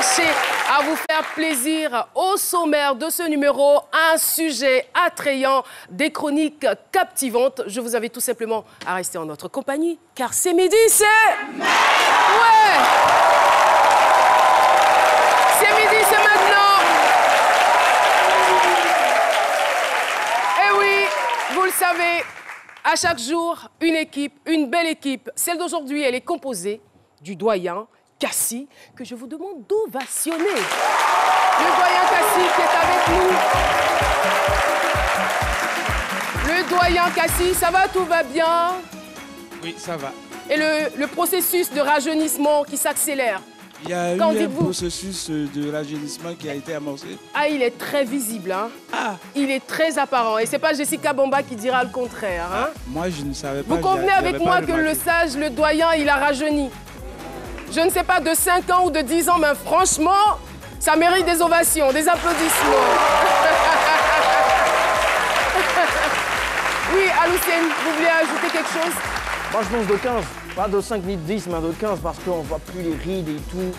cherché à vous faire plaisir. Au sommaire de ce numéro, un sujet attrayant, des chroniques captivantes. Je vous invite tout simplement à rester en notre compagnie, car c'est midi, c'est... Ouais! C'est midi, c'est maintenant! Eh oui, vous le savez, à chaque jour, une équipe, une belle équipe. Celle d'aujourd'hui, elle est composée du doyen Cassie, que je vous demande d'ovationner. Le doyen Cassie qui est avec nous. Le doyen Cassie, ça va, tout va bien? Oui, ça va. Et le processus de rajeunissement qui s'accélère? Il y a eu un processus de rajeunissement qui a été amorcé. Ah, il est très visible, hein? Ah! Il est très apparent. Et c'est pas Jessica Bomba qui dira le contraire, hein? Moi, je ne savais pas. Vous convenez avec moi que le sage, le doyen, il a rajeuni? Je ne sais pas, de 5 ans ou de 10 ans, mais franchement, ça mérite des ovations, des applaudissements. Oui, Aloussène, vous voulez ajouter quelque chose? Moi, je pense de 15. Pas de 5 ni de 10, mais de 15, parce qu'on voit plus les rides et tout.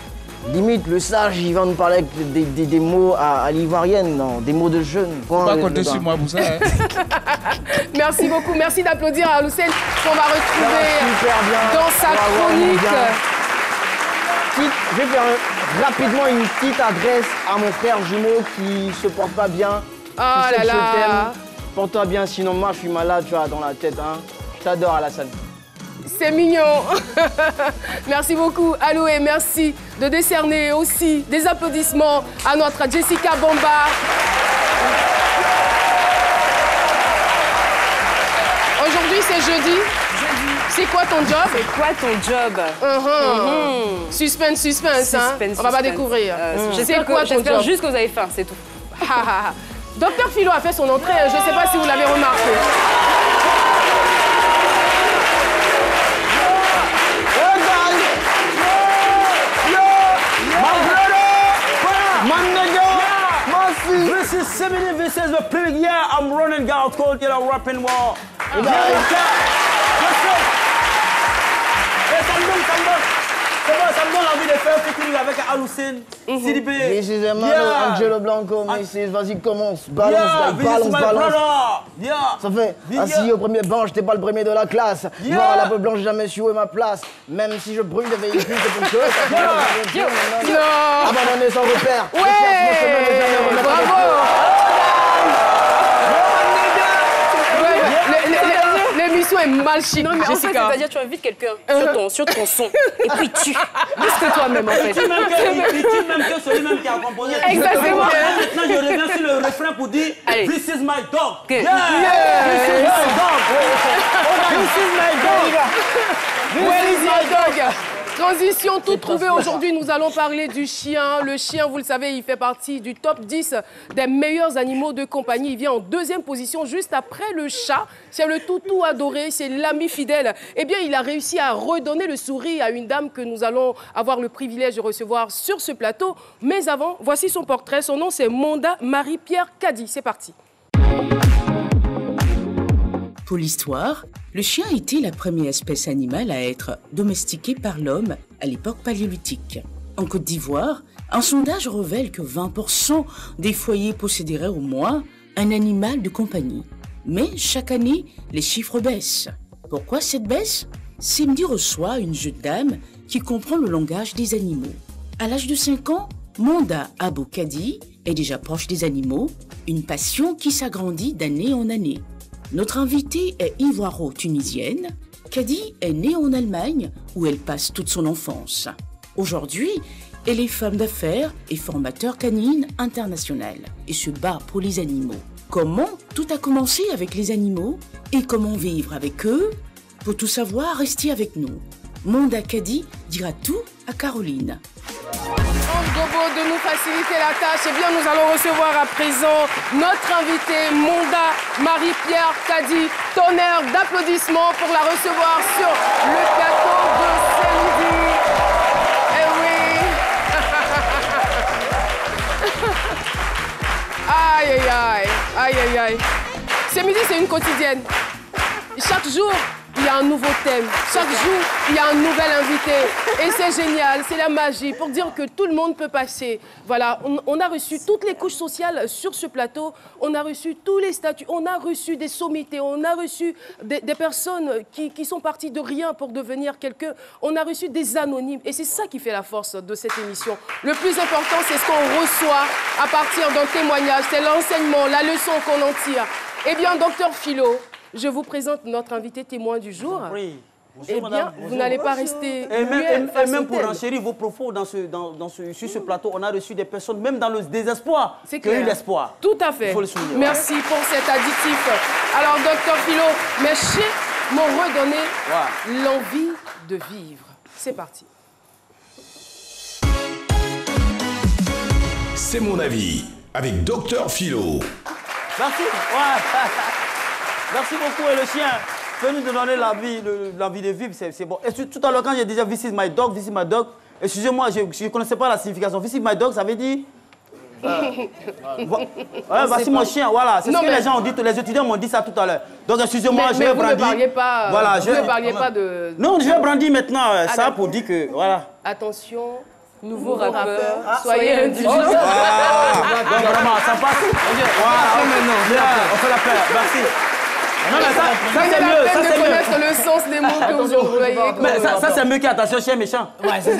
Limite, le sage, il va nous parler avec des mots à l'ivoirienne, non, des mots de jeunes. Faut pas compter sur moi pour ça. Hein. Merci beaucoup, merci d'applaudir à Aloussène, qu'on va retrouver dans sa chronique. Je vais faire rapidement une petite adresse à mon frère jumeau qui se porte pas bien. Oh là là. Je t'aime. Porte-toi bien, sinon moi je suis malade, tu vois, dans la tête. Hein. Je t'adore, Alassane. C'est mignon. Merci beaucoup, Alou, et merci de décerner aussi des applaudissements à notre Jessica Bomba. Aujourd'hui, c'est jeudi. C'est quoi ton job? C'est quoi ton job? Suspense, suspense, hein? On va pas découvrir. J'espère juste que vous avez faim, c'est tout. Docteur Philo a fait son entrée, je ne sais pas si vous l'avez remarqué. This is 70 versus the pig. Yeah, I'm running out cold, you know, rapping war. Ça me donne envie de faire featuring avec Aloussène, Sidibé. This is Angelo Blanco, Mrs. Vas-y, commence. Balance. Ça fait, assis au premier banc, j'étais pas le premier de la classe. Moi, la peau blanche, j'ai jamais su où est ma place. Même si je brûle des véhicules, c'est pour que abandonné sans repère. Ouais, bravo. L'émission est mal chic, non, mais Jessica. En fait, c'est-à-dire tu invites quelqu'un sur ton son et puis tu risques toi-même en fait. Il dit même que c'est lui-même qui a composé. Exactement. Maintenant, je reviens sur le refrain pour dire This is my dog. Okay. Yeah. This is my dog. This is my dog. Where is my dog? Transition toute trouvée. Aujourd'hui, nous allons parler du chien. Le chien, vous le savez, il fait partie du top 10 des meilleurs animaux de compagnie. Il vient en deuxième position, juste après le chat. C'est le toutou adoré, c'est l'ami fidèle. Eh bien, il a réussi à redonner le sourire à une dame que nous allons avoir le privilège de recevoir sur ce plateau. Mais avant, voici son portrait. Son nom, c'est Monda Marie-Pierre Kadi. C'est parti. Pour l'histoire, le chien était la première espèce animale à être domestiquée par l'homme à l'époque paléolithique. En Côte d'Ivoire, un sondage révèle que 20% des foyers posséderaient au moins un animal de compagnie. Mais chaque année, les chiffres baissent. Pourquoi cette baisse? Simdi reçoit une jeune dame qui comprend le langage des animaux. À l'âge de 5 ans, Monda Abou Kadi est déjà proche des animaux, une passion qui s'agrandit d'année en année. Notre invitée est ivoiro-tunisienne. Kadi est née en Allemagne où elle passe toute son enfance. Aujourd'hui, elle est femme d'affaires et formateur canine international et se bat pour les animaux. Comment tout a commencé avec les animaux et comment vivre avec eux? Pour tout savoir, restez avec nous. Monda Kadi dira tout à Caroline. Gobo de nous faciliter la tâche, eh bien nous allons recevoir à présent notre invitée Monda Marie-Pierre Kadi. Tonnerre d'applaudissements pour la recevoir sur le plateau de samedi. Eh oui. Aïe aïe aïe, aïe aïe aïe. C'est midi, c'est une quotidienne. Chaque jour, il y a un nouveau thème. Chaque jour, il y a un nouvel invité. Et c'est génial, c'est la magie. Pour dire que tout le monde peut passer. Voilà, on a reçu toutes les couches sociales sur ce plateau. On a reçu tous les statuts. On a reçu des sommités. On a reçu des personnes qui sont parties de rien pour devenir quelqu'un. On a reçu des anonymes. Et c'est ça qui fait la force de cette émission. Le plus important, c'est ce qu'on reçoit à partir d'un témoignage. C'est l'enseignement, la leçon qu'on en tire. Eh bien, docteur Philo, je vous présente notre invité témoin du jour. Oui. Eh bien, vous n'allez pas rester... Et même pour enchérir vos propos sur ce plateau, on a reçu des personnes, même dans le désespoir, qui ont eu l'espoir. Tout à fait. Il faut le souligner. Merci pour cet additif. Alors, docteur Philo, mes chiens m'ont redonné l'envie de vivre. C'est parti. C'est mon avis, avec docteur Philo. Merci. Merci beaucoup, et le chien. Peut nous donner l'envie de vivre, c'est bon. Et tout à l'heure, quand j'ai dit this is my dog, excusez-moi, je ne connaissais pas la signification. This is my dog, ça veut dire... voici mon chien, voilà. C'est ce que les gens ont dit, les étudiants m'ont dit ça tout à l'heure. Donc, excusez-moi, je vais brandir. Vous ne parliez pas, voilà, vous ne parliez pas de... Non, je vais brandir maintenant ça pour dire que, voilà. Attention, nouveau rappeur, soyez indulgents. Vraiment, ça passe. On fait la paix, merci. Non, mais ça c'est mieux, ça c'est mieux. Connaître le sens des mots que vous employez. Mais ça c'est mieux qu'attention chien méchant.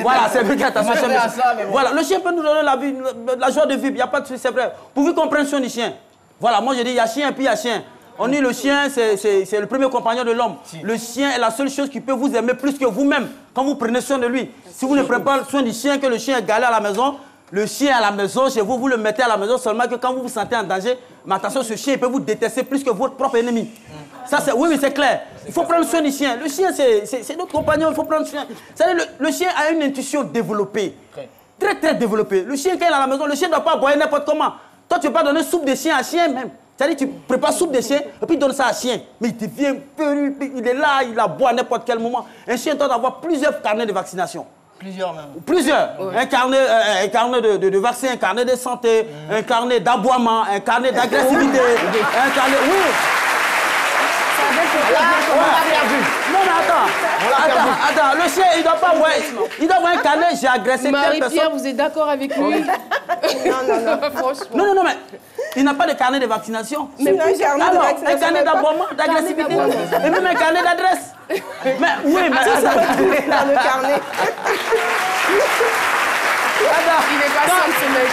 Voilà, c'est mieux qu'attention chien méchant. Voilà, le chien peut nous donner la joie de vivre, il n'y a pas de souci, c'est vrai. Pourvu compréhension du chien. Voilà, moi je dis il y a chien et puis il y a chien. On dit le chien, c'est le premier compagnon de l'homme. Le chien est la seule chose qui peut vous aimer plus que vous-même quand vous prenez soin de lui. Si vous ne prenez pas soin du chien, que le chien est galé à la maison, le chien à la maison, chez vous, vous le mettez à la maison seulement que quand vous vous sentez en danger, mais attention, ce chien il peut vous détester plus que votre propre ennemi. Ça, oui, mais c'est clair. Il faut prendre soin du chien. Le chien, c'est notre compagnon, il faut prendre soin. Le chien a une intuition développée. Très, très développée. Le chien, quand il est à la maison, le chien ne doit pas boire n'importe comment. Toi, tu ne peux pas donner soupe de chien à chien même. C'est-à-dire, tu prépares soupe de chien et puis tu donnes ça à chien. Mais il devient peureux, il est là, il la boit à n'importe quel moment. Un chien doit avoir plusieurs carnets de vaccination. Plusieurs même. Plusieurs. Un carnet de vaccin, un carnet de santé, un carnet d'aboiement, un carnet d'agressivité, un carnet... Oui. Non mais attends, le chien il doit pas voir, il doit avoir un carnet, j'ai agressé telle personne. Marie-Pierre, vous êtes d'accord avec lui? Non, franchement. Non, mais il n'a pas de carnet de vaccination. Mais un carnet d'aboiement, d'agressivité, et même un carnet d'adresse. Mais oui, mais ça dans le carnet. Il est pas simple ce mec.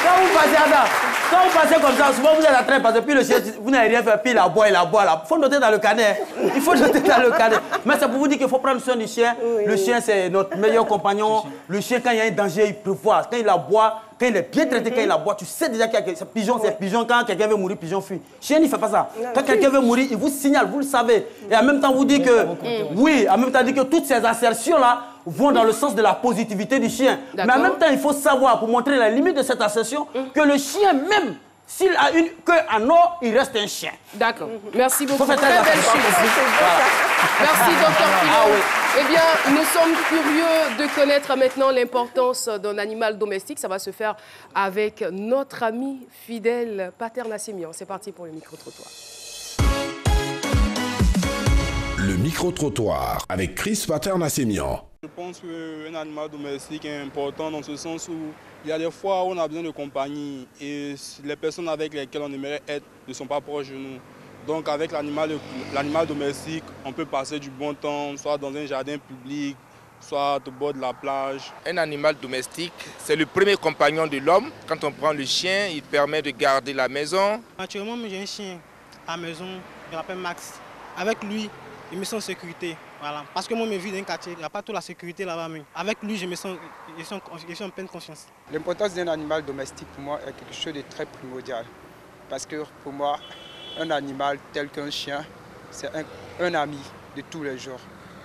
Quand vous passez comme ça, souvent vous êtes en train de passer, puis le chien, vous n'avez rien fait, puis il aboie là. Il faut noter dans le carnet. Il faut noter dans le carnet. Mais c'est pour vous dire qu'il faut prendre soin du chien. Oui. Le chien, c'est notre meilleur compagnon. Le chien, quand il y a un danger, il prévoit. Quand il aboie, quand il est bien traité, quand il aboie, tu sais déjà qu'il y a pigeon, c'est pigeon. Quand quelqu'un veut mourir, pigeon fuit. Chien, il ne fait pas ça. Quand quelqu'un veut mourir, il vous signale, vous le savez. Et en même temps, vous dit que... Oui, en même temps, dit que toutes ces assertions-là vont dans le sens de la positivité du chien. Mais en même temps, il faut savoir, pour montrer la limite de cette assertion, que le chien, même s'il a une queue en or, il reste un chien. D'accord. Merci beaucoup. Très belle chose. Merci, docteur Philo. Eh bien, nous sommes curieux de connaître maintenant l'importance d'un animal domestique. Ça va se faire avec notre ami fidèle Pater Nassimian. C'est parti pour le micro-trottoir. Le micro-trottoir avec Chris Pater Nassimian. Je pense qu'un animal domestique est important dans ce sens où il y a des fois où on a besoin de compagnie et les personnes avec lesquelles on aimerait être ne sont pas proches de nous. Donc avec l'animal domestique, on peut passer du bon temps, soit dans un jardin public, soit au bord de la plage. Un animal domestique, c'est le premier compagnon de l'homme. Quand on prend le chien, il permet de garder la maison. Actuellement, j'ai un chien à la maison, je m'appelle Max. Avec lui, je me sens en sécurité. Voilà. Parce que moi, je vis dans un quartier, il n'y a pas toute la sécurité là-bas. Mais avec lui, je suis en pleine confiance. L'importance d'un animal domestique, pour moi, est quelque chose de très primordial. Parce que pour moi, un animal tel qu'un chien, c'est un ami de tous les jours.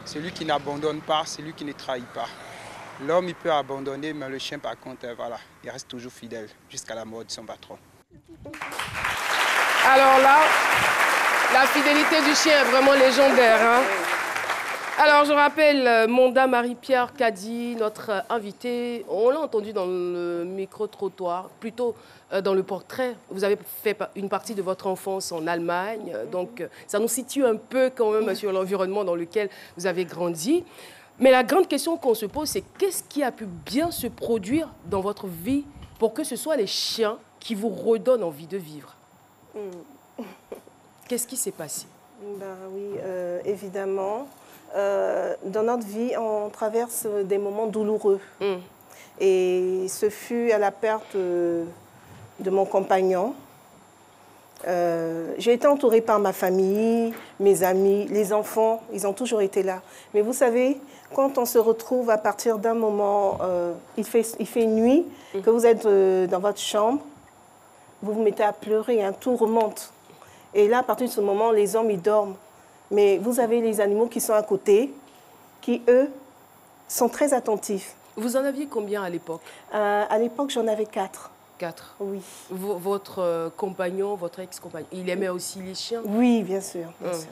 Celui qui n'abandonne pas, celui qui ne trahit pas. L'homme, il peut abandonner, mais le chien, par contre, voilà, il reste toujours fidèle jusqu'à la mort de son patron. Alors là, la fidélité du chien est vraiment légendaire. Hein? Alors, je rappelle, Monda Marie-Pierre Kadi, notre invitée. On l'a entendu dans le micro-trottoir, plutôt dans le portrait. Vous avez fait une partie de votre enfance en Allemagne. Donc, ça nous situe un peu quand même sur l'environnement dans lequel vous avez grandi. Mais la grande question qu'on se pose, c'est qu'est-ce qui a pu bien se produire dans votre vie pour que ce soit les chiens qui vous redonnent envie de vivre? Qu'est-ce qui s'est passé? Ben oui, évidemment. Dans notre vie, on traverse des moments douloureux. Et ce fut à la perte de mon compagnon. J'ai été entourée par ma famille, mes amis, les enfants, ils ont toujours été là. Mais vous savez, quand on se retrouve à partir d'un moment, il fait nuit, que vous êtes dans votre chambre, vous vous mettez à pleurer, tout remonte. Et là, à partir de ce moment, les hommes, ils dorment. Mais vous avez les animaux qui sont à côté, qui, eux, sont très attentifs. Vous en aviez combien à l'époque? À l'époque, j'en avais 4. 4? Oui. Votre compagnon, votre ex-compagnon, il aimait aussi les chiens? Oui, bien sûr. Bien sûr.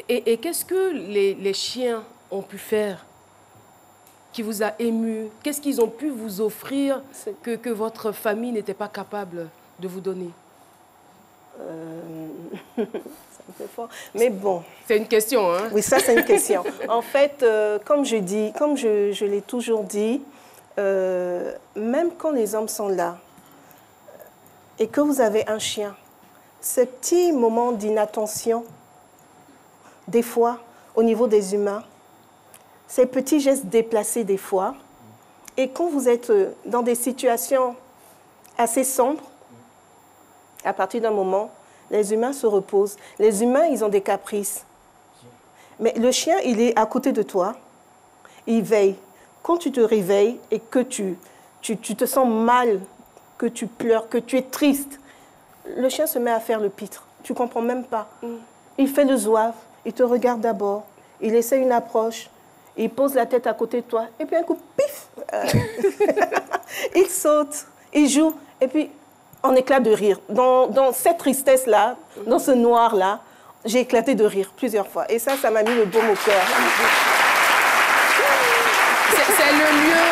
Et qu'est-ce que les chiens ont pu faire qui vous a ému? Qu'est-ce qu'ils ont pu vous offrir que votre famille n'était pas capable de vous donner? C'est un peu fort. Mais bon. C'est une question, hein? Oui, ça, c'est une question. En fait, comme je l'ai toujours dit, même quand les hommes sont là et que vous avez un chien, ces petits moments d'inattention, des fois, au niveau des humains, ces petits gestes déplacés des fois, et quand vous êtes dans des situations assez sombres, à partir d'un moment, les humains se reposent. Les humains, ils ont des caprices. Mais le chien, il est à côté de toi. Il veille. Quand tu te réveilles et que tu te sens mal, que tu pleures, que tu es triste, le chien se met à faire le pitre. Tu ne comprends même pas. Il fait le zouave. Il te regarde d'abord. Il essaie une approche. Il pose la tête à côté de toi. Et puis un coup, pif, il saute. Il joue. Et puis, on éclate de rire. Dans cette tristesse-là, dans ce noir-là, j'ai éclaté de rire plusieurs fois. Et ça m'a mis le baume au cœur. C'est le lieu,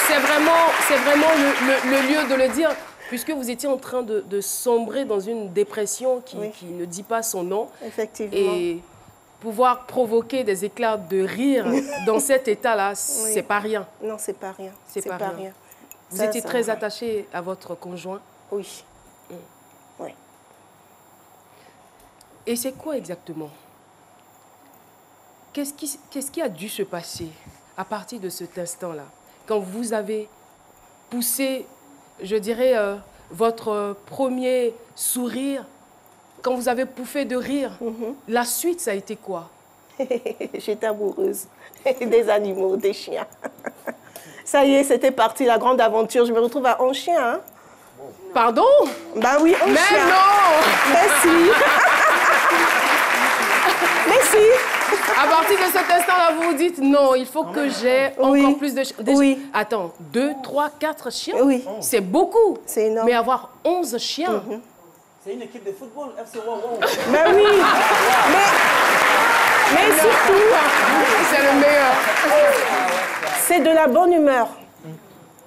c'est vraiment le lieu de le dire, puisque vous étiez en train de sombrer dans une dépression qui ne dit pas son nom. Effectivement. Et pouvoir provoquer des éclats de rire dans cet état-là, c'est pas rien. Non, c'est pas rien. C'est pas rien. Vous étiez très attaché à votre conjoint? Oui. Oui. Et c'est quoi exactement? Qu'est-ce qui a dû se passer à partir de cet instant-là, quand vous avez poussé, je dirais, votre premier sourire, quand vous avez pouffé de rire, la suite, ça a été quoi? J'étais amoureuse des animaux, des chiens. Ça y est, c'était parti, la grande aventure. Je me retrouve à 11 chiens. Hein. Pardon? Bah oui, 11 chiens. Mais non! Merci. Merci. À partir de cet instant-là, vous vous dites, non, il faut que j'ai encore plus de chiens. Oui. Attends, 2, 3, 4 chiens? Oui. C'est beaucoup. C'est énorme. Mais avoir 11 chiens... C'est une équipe de football, FC Waouh. Ben oui. Mais surtout... C'est le meilleur. C'est de la bonne humeur.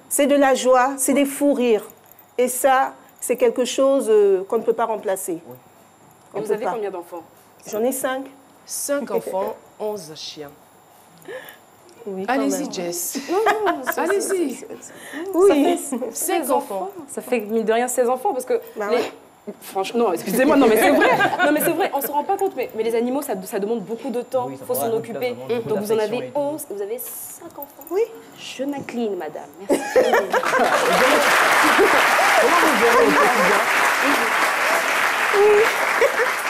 C'est de la joie, c'est des fous rires. Et ça, c'est quelque chose qu'on ne peut pas remplacer. Et vous avez combien d'enfants? J'en ai 5. 5 enfants, 11 chiens. Oui, allez-y, Jess. Allez-y. Oui. 16 enfants. Ça fait, mine de rien, 16 enfants, parce que... Franchement, non, excusez-moi, non mais c'est vrai. Non mais c'est vrai, on se rend pas compte, mais les animaux, ça demande beaucoup de temps, il faut s'en occuper. Donc vous en avez 11, vous avez 5 enfants. Oui. Je m'incline, madame. Merci.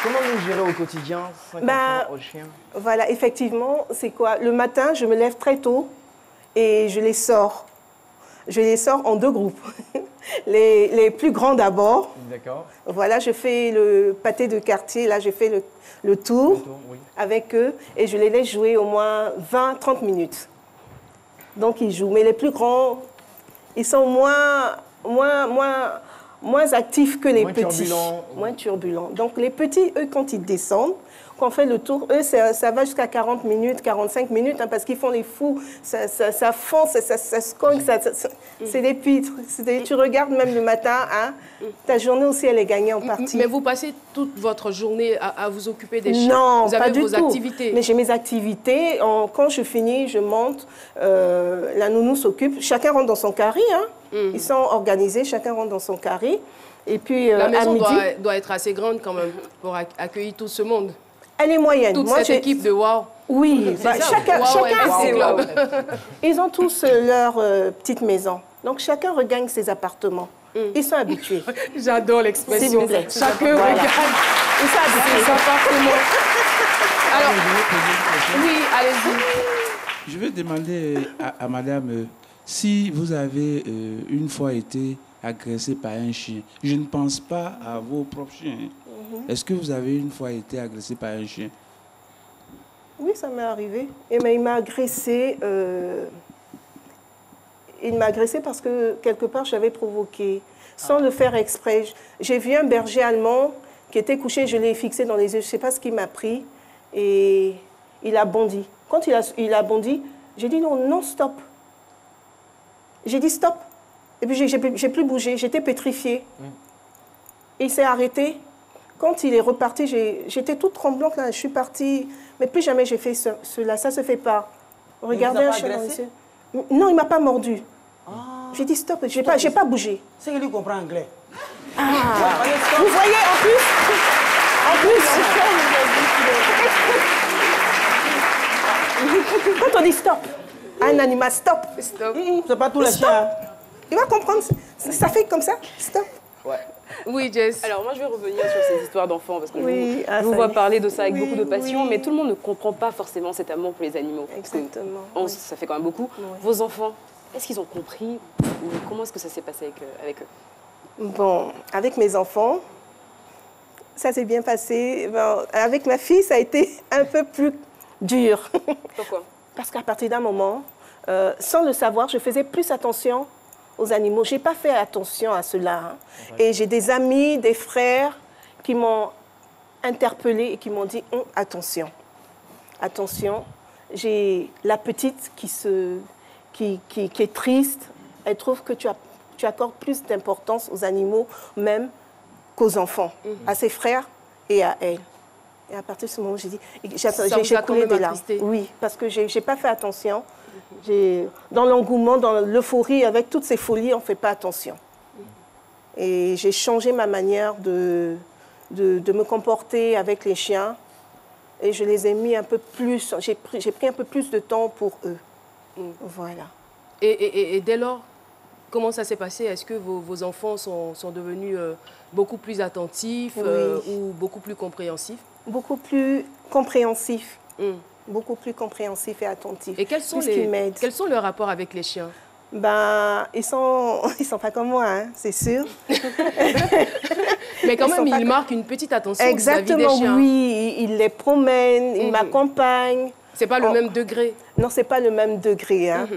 Comment vous gérez au quotidien 5 enfants aux chiens? Voilà, effectivement, c'est quoi? Le matin, je me lève très tôt et je les sors. Je les sors en 2 groupes. Les plus grands d'abord. D'accord. Voilà, je fais le pâté de quartier. Là, je fais le tour avec eux et je les laisse jouer au moins 20-30 minutes. Donc, ils jouent. Mais les plus grands, ils sont moins actifs que les petits. Turbulents. Moins turbulents. Donc, les petits, eux, quand ils descendent, qu'on fait le tour. Eux, ça va jusqu'à 40 minutes, 45 minutes, hein, parce qu'ils font les fous. Ça fonce, ça se cogne, c'est des pitres. Tu regardes même le matin, hein, ta journée aussi, elle est gagnée en partie. Mais vous passez toute votre journée à vous occuper des chiens? Non, vous avez pas du vos tout. activités? Mais j'ai mes activités. Quand je finis, je monte. La nounou s'occupe. Chacun rentre dans son carré. Hein. Ils sont organisés, chacun rentre dans son carré. Et puis, la maison à midi, doit être assez grande quand même pour accueillir tout ce monde. Elle est moyenne. Toute cette équipe de WOW. Oui, chacun. Wow. Ils ont tous leur petite maison. Donc chacun regagne ses appartements. Ils sont habitués. J'adore l'expression. S'il vous plaît. Chacun regagne. Ils sont habitués. Ses appartements. Alors, oui, allez-y. Je vais demander à madame si vous avez une fois été agressé par un chien. Je ne pense pas à vos propres chiens. Est-ce que vous avez une fois été agressé par un chien? Oui, ça m'est arrivé. Mais il m'a agressé. Il m'a agressé parce que quelque part j'avais provoqué, sans le faire exprès. J'ai vu un berger allemand qui était couché, je l'ai fixé dans les yeux. Je ne sais pas ce qu'il m'a pris et il a bondi. Quand il a bondi, j'ai dit non, stop. J'ai dit stop. Et puis, j'ai plus bougé. J'étais pétrifiée. Il s'est arrêté. Quand il est reparti, j'étais toute tremblante. Là. Je suis partie. Mais plus jamais j'ai fait cela. Ça ne se fait pas. Regardez un chien dans les yeux. Non, il ne m'a pas mordu. J'ai dit stop. Je n'ai pas bougé. C'est que lui comprend anglais. Vous voyez, en plus, quand on dit stop, un animal stop. C'est pas tous les chiens. Il va comprendre. Ça fait comme ça. Stop. Ouais. Oui, Jess. Alors moi, je vais revenir sur ces histoires d'enfants parce que oui, je vous vois parler de ça avec beaucoup de passion, mais tout le monde ne comprend pas forcément cet amour pour les animaux. Exactement. Ça fait quand même beaucoup. Oui. Vos enfants, est-ce qu'ils ont compris ou comment est-ce que ça s'est passé avec eux? Bon, avec mes enfants, ça s'est bien passé. Bon, avec ma fille, ça a été un peu plus dur. Pourquoi? Parce qu'à partir d'un moment, sans le savoir, je faisais plus attention aux animaux. Je n'ai pas fait attention à cela. Hein. Et j'ai des amis, des frères qui m'ont interpellée et qui m'ont dit attention, attention. J'ai la petite qui est triste. Elle trouve que tu accordes plus d'importance aux animaux même qu'aux enfants, à ses frères et à elle. Et à partir de ce moment, j'ai dit, j'ai coulé des larmes. Oui, parce que je n'ai pas fait attention. Dans l'engouement, dans l'euphorie, avec toutes ces folies, on ne fait pas attention. Et j'ai changé ma manière de me comporter avec les chiens. Et je les ai mis un peu plus, j'ai pris un peu plus de temps pour eux. Voilà. Et dès lors, comment ça s'est passé? Est-ce que vos enfants sont devenus beaucoup plus attentifs ou beaucoup plus compréhensifs? Beaucoup plus compréhensifs. Beaucoup plus compréhensifs et attentifs. Et quels sont leurs rapports avec les chiens? Ben, ils sont pas comme moi, hein, c'est sûr. Mais quand même, ils marquent une petite attention vis-à-vis des chiens. Exactement, oui. Ils les promènent, ils m'accompagnent. C'est pas le même degré? Non, c'est pas le même degré. Hein.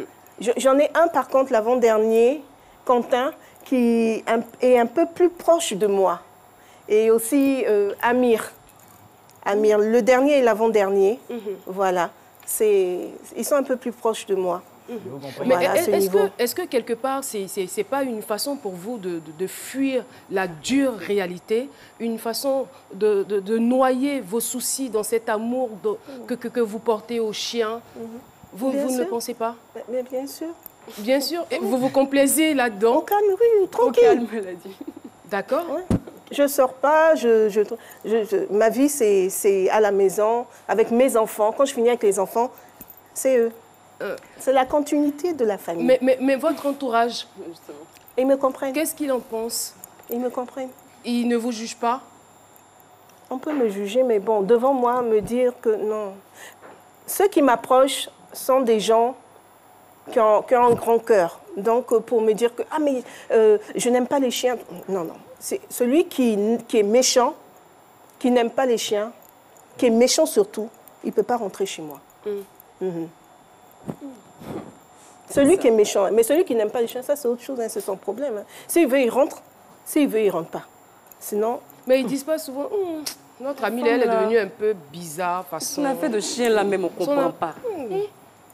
J'en ai un, par contre, l'avant-dernier, Quentin, qui est un peu plus proche de moi. Et aussi Amir. Amir, le dernier et l'avant-dernier, voilà. Ils sont un peu plus proches de moi. Mais est-ce que quelque part, c'est pas une façon pour vous de fuir la dure réalité, une façon de noyer vos soucis dans cet amour que vous portez aux chiens? Vous ne le pensez pas? Mais bien sûr. Bien sûr. Et vous vous complaisez là-dedans? Au calme, oui, tranquille. Au calme, elle a dit. D'accord. Ouais. Je ne sors pas, ma vie c'est à la maison, avec mes enfants. Quand je finis avec les enfants, c'est eux. C'est la continuité de la famille. Mais votre entourage, justement, ils me comprennent. Qu'est-ce qu'ils en pensent? Ils me comprennent. Ils ne vous jugent pas? On peut me juger, mais bon, devant moi, me dire que non. Ceux qui m'approchent sont des gens qui ont un grand cœur. Donc, pour me dire que « Ah, mais je n'aime pas les chiens ». Non, non. C'est celui qui est méchant, qui n'aime pas les chiens, qui est méchant surtout, il ne peut pas rentrer chez moi. Celui qui est méchant. Mais celui qui n'aime pas les chiens, ça c'est autre chose, hein, c'est son problème. Hein. S'il veut, il rentre. S'il veut, il ne rentre pas. Sinon... Mais ils ne disent pas souvent Notre amie, elle est devenue un peu bizarre. On a fait de chien là même, on ne comprend pas.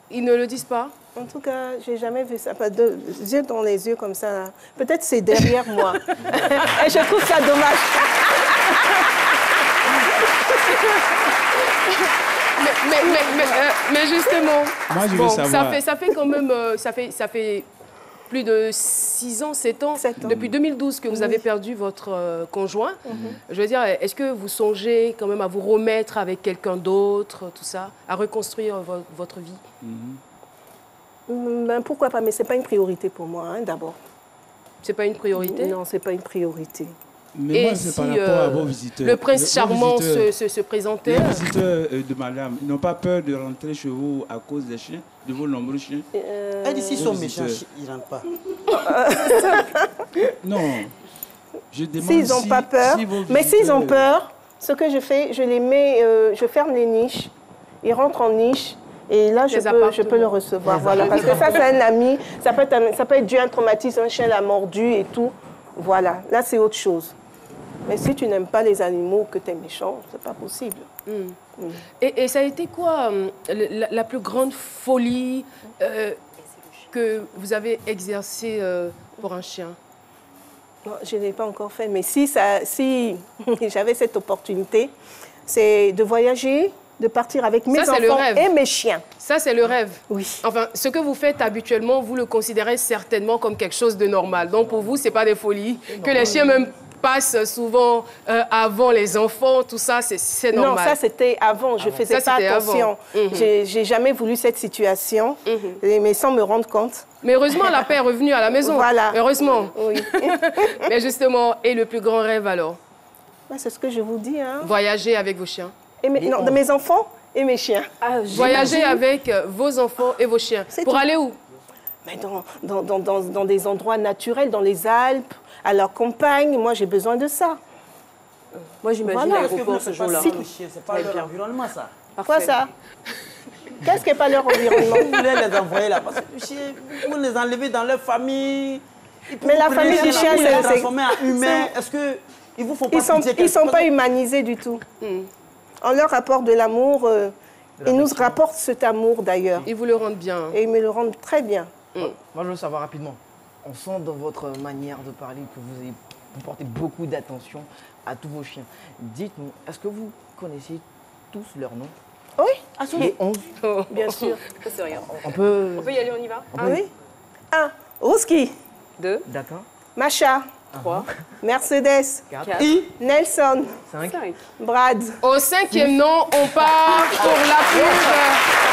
Ils ne le disent pas? En tout cas, j'ai jamais vu ça. Pas de yeux dans les yeux comme ça. Peut-être c'est derrière moi. Et je trouve ça dommage. mais justement, moi, je veux savoir. Ça fait quand même, ça fait plus de 6 ans, 7 ans, depuis 2012 que vous avez perdu votre conjoint. Je veux dire, est-ce que vous songez quand même à vous remettre avec quelqu'un d'autre, tout ça, à reconstruire votre vie? Ben, pourquoi pas, mais ce n'est pas une priorité pour moi, hein, d'abord. C'est pas une priorité? Non, ce n'est pas une priorité. Mais moi, c'est par rapport à vos visiteurs. Le prince charmant se présentait. Les visiteurs de madame, ils n'ont pas peur de rentrer chez vous à cause des chiens, de vos nombreux chiens? Elle dit s'ils sont méchants, ils ne rentrent pas. Non. Je demande s'ils n'ont pas peur. Mais s'ils ont peur, ce que je fais, je les mets, je ferme les niches. Ils rentrent en niche. Et là, je peux le recevoir. Voilà, parce que ça, c'est un ami. Ça peut être dû à un traumatisme, un chien l'a mordu et tout. Voilà, là, c'est autre chose. Mais si tu n'aimes pas les animaux, que tu es méchant, c'est pas possible. Et ça a été quoi la plus grande folie que vous avez exercée pour un chien? Non, je ne l'ai pas encore fait, mais si j'avais cette opportunité, c'est de voyager, de partir avec mes enfants et mes chiens. Ça, c'est le rêve. Oui. Enfin, ce que vous faites habituellement, vous le considérez certainement comme quelque chose de normal. Donc, pour vous, ce n'est pas des folies. Que les chiens même passent souvent avant les enfants, tout ça, c'est normal. Non, ça, c'était avant. Je ne faisais pas attention. J'ai jamais voulu cette situation, mais sans me rendre compte. Mais heureusement, la paix est revenue à la maison. Voilà. Heureusement. Oui. Mais justement, et le plus grand rêve alors? C'est ce que je vous dis. Hein. Voyager avec vos chiens. Non, de mes enfants et mes chiens. Voyager avec vos enfants et vos chiens. Pour aller où? Mais dans des endroits naturels, dans les Alpes, à leur campagne. Moi, j'ai besoin de ça. Moi, j'imagine l'aéroport ce jour-là. C'est pas leur environnement, ça. Quoi, ça? Qu'est-ce qui n'est pas leur environnement? Vous voulez les envoyer là, parce que vous les enlevez dans leur famille. Mais la famille du chien, c'est... Vous les transformez en humains. Est-ce qu'ils vous font pas Ils ne sont pas humanisés du tout. On leur apporte de l'amour. Ils nous rapportent cet amour, d'ailleurs. Ils vous le rendent bien. Et ils me le rendent très bien. Moi, je veux savoir rapidement. On sent dans votre manière de parler que vous portez beaucoup d'attention à tous vos chiens. Dites-nous, est-ce que vous connaissez tous leurs noms? Oui. Les 11. Bien sûr. C'est rien. On peut y aller, on y va. Oui. 1. Rouski. 2. D'accord. Macha. 3. Mercedes. 4. Nelson. 5. Brad. Au 5e nom, on part pour la pub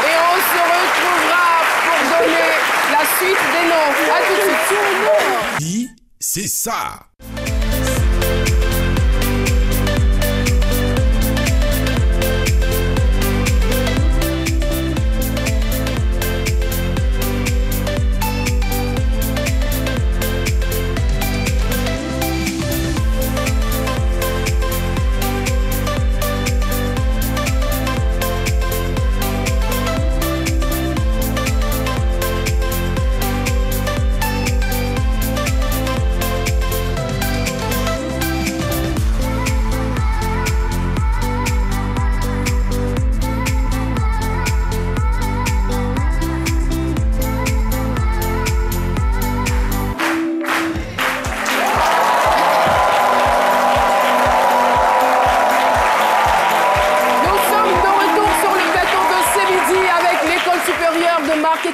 et on se retrouvera pour donner la suite des noms. À tout de suite. Dis, c'est ça.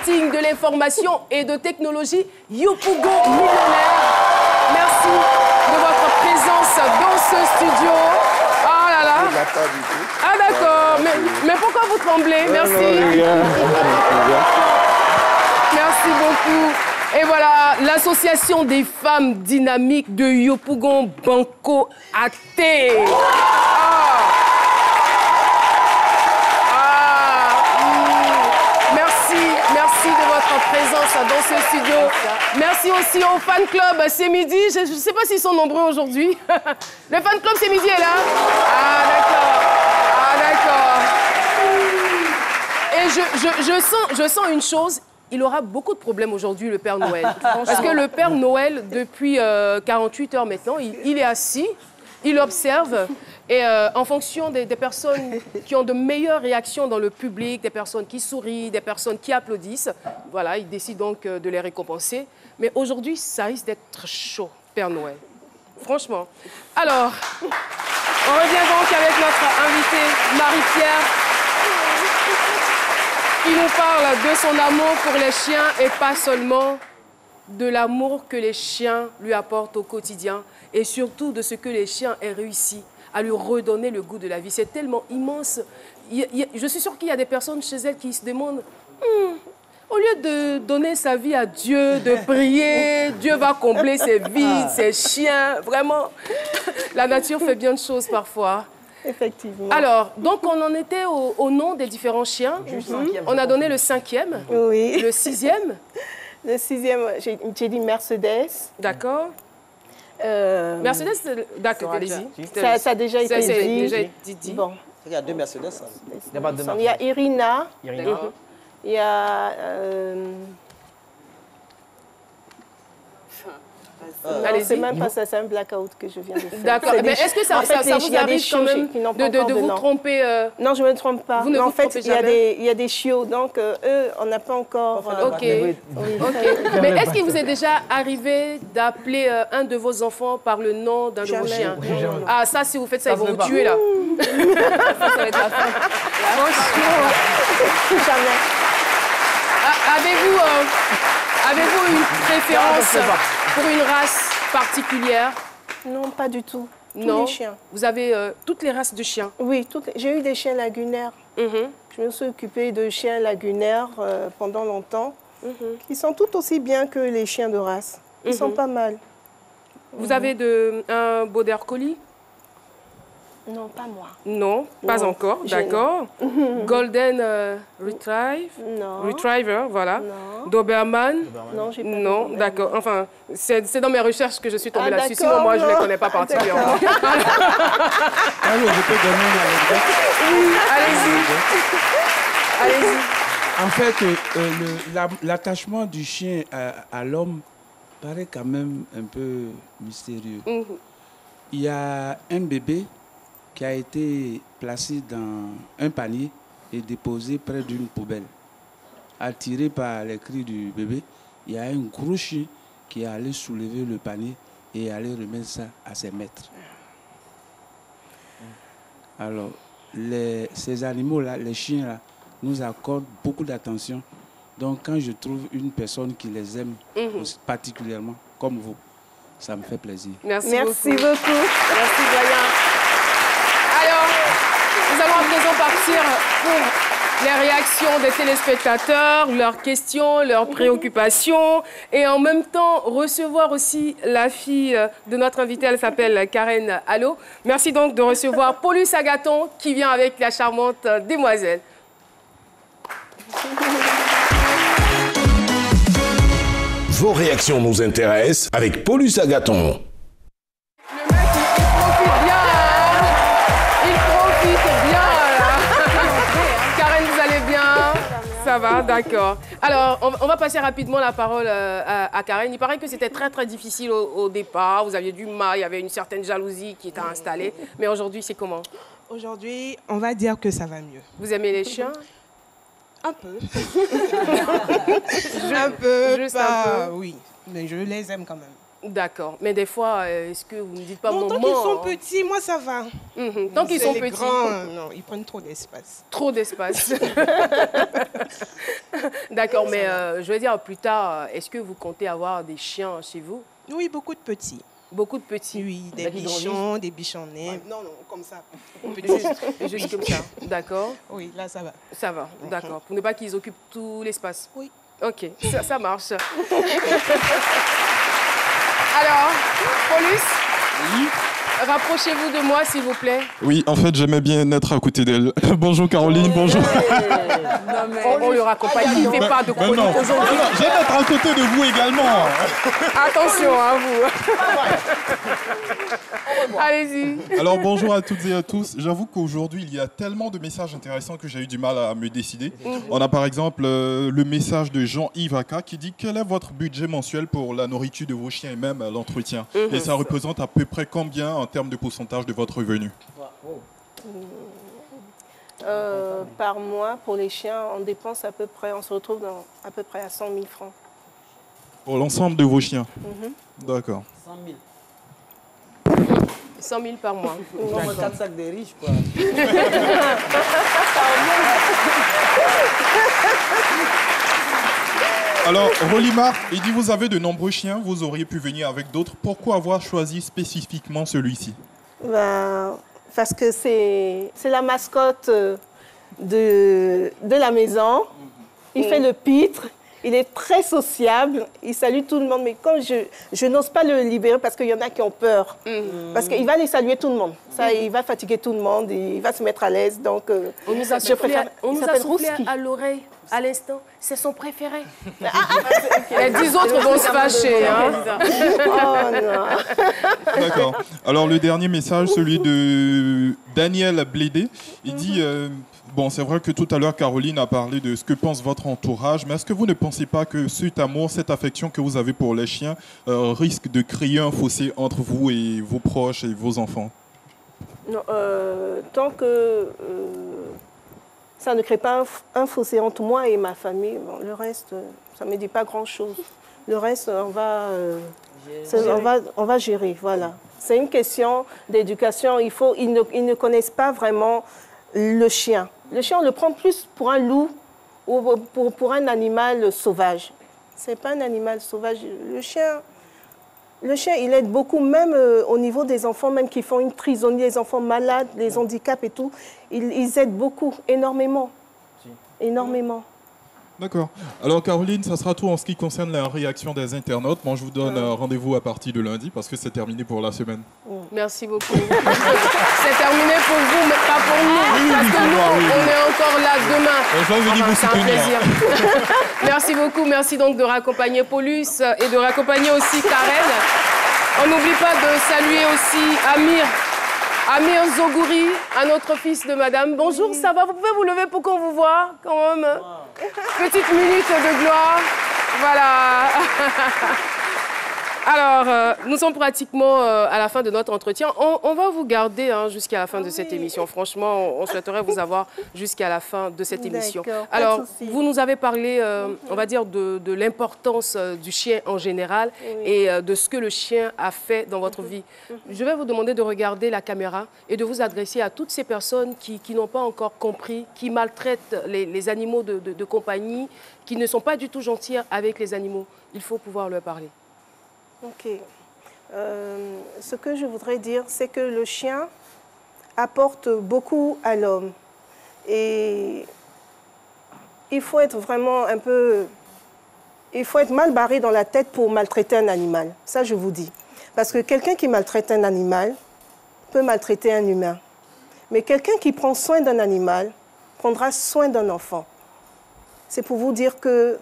De l'information et de technologie, Yopougon Millionnaire. Merci de votre présence dans ce studio. Ah là là. Ah d'accord. Mais pourquoi vous tremblez? Merci. Merci beaucoup. Et voilà, l'association des femmes dynamiques de Yopougon Banco Athée. Merci de votre présence dans ce studio. Merci aussi au fan club C'est Midi. Je ne sais pas s'ils sont nombreux aujourd'hui. Le fan club C'est Midi est là? Ah d'accord. Et je sens une chose. Il aura beaucoup de problèmes aujourd'hui, le Père Noël. Parce que le Père Noël, depuis 48 heures maintenant, il est assis. il observe et en fonction des personnes qui ont de meilleures réactions dans le public, des personnes qui sourient, des personnes qui applaudissent, voilà, il décide donc de les récompenser. Mais aujourd'hui, ça risque d'être chaud, Père Noël. Franchement. Alors, on revient donc avec notre invitée Marie-Pierre, qui nous parle de son amour pour les chiens et pas seulement de l'amour que les chiens lui apportent au quotidien et surtout de ce que les chiens aient réussi à lui redonner le goût de la vie. C'est tellement immense. Je suis sûre qu'il y a des personnes chez elles qui se demandent au lieu de donner sa vie à Dieu, de prier, Dieu va combler ses vides, ses chiens. Vraiment, la nature fait bien de choses parfois. Effectivement. Alors, donc on en était au nom des différents chiens. On a donné le 5e, oui. Le 6e. Le 6e, j'ai dit Mercedes. D'accord. Mercedes, d'accord, allez-y. Ça a déjà été dit. Bon. Il y a 2 Mercedes. Il y a Irina. Il y a... c'est même pas ça, c'est un blackout que je viens de faire. D'accord, mais est-ce que ça, ça vous arrive quand même de vous tromper Non, je ne me trompe pas. Vous ne en vous fait, trompez jamais. il y a des chiots, donc eux, on n'a pas encore... Ok. Mais est-ce qu'il vous est déjà arrivé d'appeler un de vos enfants par le nom d'un de vos chiens? Ah, ça, si vous faites ça, ils vont vous tuer, là. Ça va être la fin. Jamais. Avez-vous une préférence pour une race particulière? Non, pas du tout. Tous les chiens. Vous avez toutes les races de chiens? Oui, j'ai eu des chiens lagunaires. Je me suis occupée de chiens lagunaires pendant longtemps. Ils sont tout aussi bien que les chiens de race. Ils sont pas mal. Vous avez un border collie? Non, pas moi. Non, pas encore, d'accord. Golden Retriever, voilà. Doberman? Non, j'ai pas. Non, d'accord. Enfin, c'est dans mes recherches que je suis tombée là-dessus. Sinon, moi, je ne les connais pas particulièrement. Allô, je peux donner une anecdote? Oui, allez-y. En fait, l'attachement du chien à l'homme paraît quand même un peu mystérieux. Il y a un bébé qui a été placé dans un panier et déposé près d'une poubelle. Attiré par les cris du bébé, il y a un gros chien qui est allé soulever le panier et aller remettre ça à ses maîtres. Alors, ces animaux-là, les chiens-là, nous accordent beaucoup d'attention. Donc, quand je trouve une personne qui les aime particulièrement, comme vous, ça me fait plaisir. Merci beaucoup. Merci, Brian. Alors, nous allons à présent partir pour les réactions des téléspectateurs, leurs questions, leurs préoccupations et en même temps recevoir aussi la fille de notre invitée, elle s'appelle Karen Allo. Merci donc de recevoir Paulus Agathon qui vient avec la charmante demoiselle. Vos réactions nous intéressent avec Paulus Agathon. Ça va, d'accord. Alors, on va passer rapidement la parole à Karen. Il paraît que c'était très, très difficile au départ. Vous aviez du mal, il y avait une certaine jalousie qui était installée. Mais aujourd'hui, c'est comment? Aujourd'hui, on va dire que ça va mieux. Vous aimez les chiens? Un peu. Un peu, juste pas, un peu. oui. Mais je les aime quand même. D'accord. Mais des fois, est-ce que vous ne dites pas non, tant qu'ils sont petits, moi ça va. Tant qu'ils sont petits. Grands, non, ils prennent trop d'espace. Trop d'espace. D'accord, mais je veux dire, plus tard, est-ce que vous comptez avoir des chiens chez vous? Oui, beaucoup de petits. Beaucoup de petits? Oui, des bichons, des bichonnets. Non, non, comme ça. Juste comme ça, d'accord? Oui, là ça va. Ça va, d'accord. Pour ne pas qu'ils occupent tout l'espace? Oui. Ok, ça marche. Alors, Paulus, rapprochez-vous de moi, s'il vous plaît. Oui, en fait, j'aimais bien être à côté d'elle. Bonjour Caroline, bonjour. On le raccompagne, il ne fait pas de chronique aujourd'hui. J'aime être à côté de vous également. Attention à vous. Allez-y. Alors, bonjour à toutes et à tous. J'avoue qu'aujourd'hui, il y a tellement de messages intéressants que j'ai eu du mal à me décider. On a par exemple le message de Jean-Yves Aka qui dit « Quel est votre budget mensuel pour la nourriture de vos chiens et même l'entretien ?» Et ça représente à peu près combien en termes de pourcentage de votre revenu? Par mois, pour les chiens, on dépense à peu près, on se retrouve à peu près à 100 000 francs. Pour l'ensemble de vos chiens? D'accord. 100 000. 100 000 par mois. Au moins 4 sacs de riches, quoi. Alors, Rolimar, il dit vous avez de nombreux chiens, vous auriez pu venir avec d'autres. Pourquoi avoir choisi spécifiquement celui-ci? Parce que c'est la mascotte de la maison. Il fait le pitre. Il est très sociable, il salue tout le monde, mais comme je n'ose pas le libérer parce qu'il y en a qui ont peur. Parce qu'il va aller saluer tout le monde. Ça, il va fatiguer tout le monde, il va se mettre à l'aise. Donc, on nous a soufflé à l'oreille à l'instant, c'est son préféré. Les 10 autres vont se fâcher. Hein. Oh non. D'accord. Alors le dernier message, celui de Daniel Blédé, il dit... Bon, c'est vrai que tout à l'heure, Caroline a parlé de ce que pense votre entourage, mais est-ce que vous ne pensez pas que cet amour, cette affection que vous avez pour les chiens risque de créer un fossé entre vous et vos proches et vos enfants? Non, tant que ça ne crée pas un fossé entre moi et ma famille, bon, le reste, ça ne me dit pas grand-chose. Le reste, on va gérer, voilà. C'est une question d'éducation. Ils ne connaissent pas vraiment le chien. Le chien, on le prend plus pour un loup ou pour un animal sauvage. Ce n'est pas un animal sauvage. Le chien, il aide beaucoup, même au niveau des enfants, même qui font une trisomie, les enfants malades, les handicaps et tout. Ils aident beaucoup, énormément. Énormément. D'accord. Alors Caroline, ça sera tout en ce qui concerne la réaction des internautes. Moi, je vous donne rendez-vous à partir de lundi parce que c'est terminé pour la semaine. Merci beaucoup. C'est terminé pour vous, mais pas pour nous. Parce que nous, on est encore là demain. C'est un plaisir. Merci beaucoup. Merci donc de raccompagner Paulus et de raccompagner aussi Karen. On n'oublie pas de saluer aussi Amir Zogouri, un autre fils de madame. Bonjour, ça va? Vous pouvez vous lever pour qu'on vous voit quand même. Petite minute de gloire. Voilà. Alors, nous sommes pratiquement à la fin de notre entretien. On va vous garder jusqu'à la fin de cette émission. Franchement, on souhaiterait vous avoir jusqu'à la fin de cette émission. Alors, vous nous avez parlé, on va dire, de l'importance du chien en général et de ce que le chien a fait dans votre vie. Je vais vous demander de regarder la caméra et de vous adresser à toutes ces personnes qui n'ont pas encore compris, qui maltraitent les animaux de compagnie, qui ne sont pas du tout gentils avec les animaux. Il faut pouvoir leur parler. Ok. Ce que je voudrais dire, c'est que le chien apporte beaucoup à l'homme. Et il faut être vraiment un peu... Il faut être mal barré dans la tête pour maltraiter un animal. Ça, je vous dis. Parce que quelqu'un qui maltraite un animal peut maltraiter un humain. Mais quelqu'un qui prend soin d'un animal prendra soin d'un enfant. C'est pour vous dire que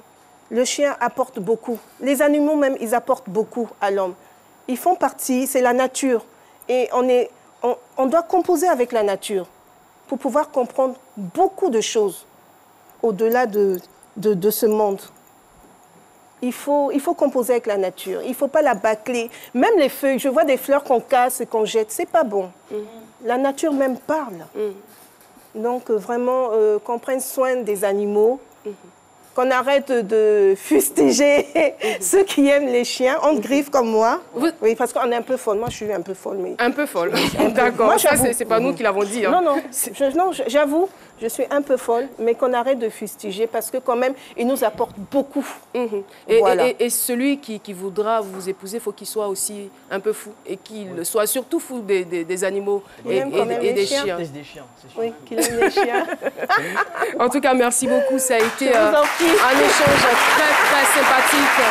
le chien apporte beaucoup. Les animaux même, ils apportent beaucoup à l'homme. Ils font partie, c'est la nature. Et on doit composer avec la nature pour pouvoir comprendre beaucoup de choses au-delà de ce monde. Il faut composer avec la nature. Il ne faut pas la bâcler. Même les feuilles, je vois des fleurs qu'on casse et qu'on jette. Ce n'est pas bon. La nature même parle. Donc vraiment, qu'on prenne soin des animaux. Qu'on arrête de fustiger ceux qui aiment les chiens, on griffe comme moi. Oui, parce qu'on est un peu folle. Moi, je suis un peu folle. Mais... Un peu folle. D'accord. Ça, c'est pas nous qui l'avons dit. Hein. Non, j'avoue, je suis un peu folle, mais qu'on arrête de fustiger parce que quand même, il nous apporte beaucoup. Et celui qui voudra vous épouser, il faut qu'il soit aussi un peu fou et qu'il soit surtout fou des animaux et des chiens. Oui, qu'il aime les chiens. En tout cas, merci beaucoup. Ça a été un échange très sympathique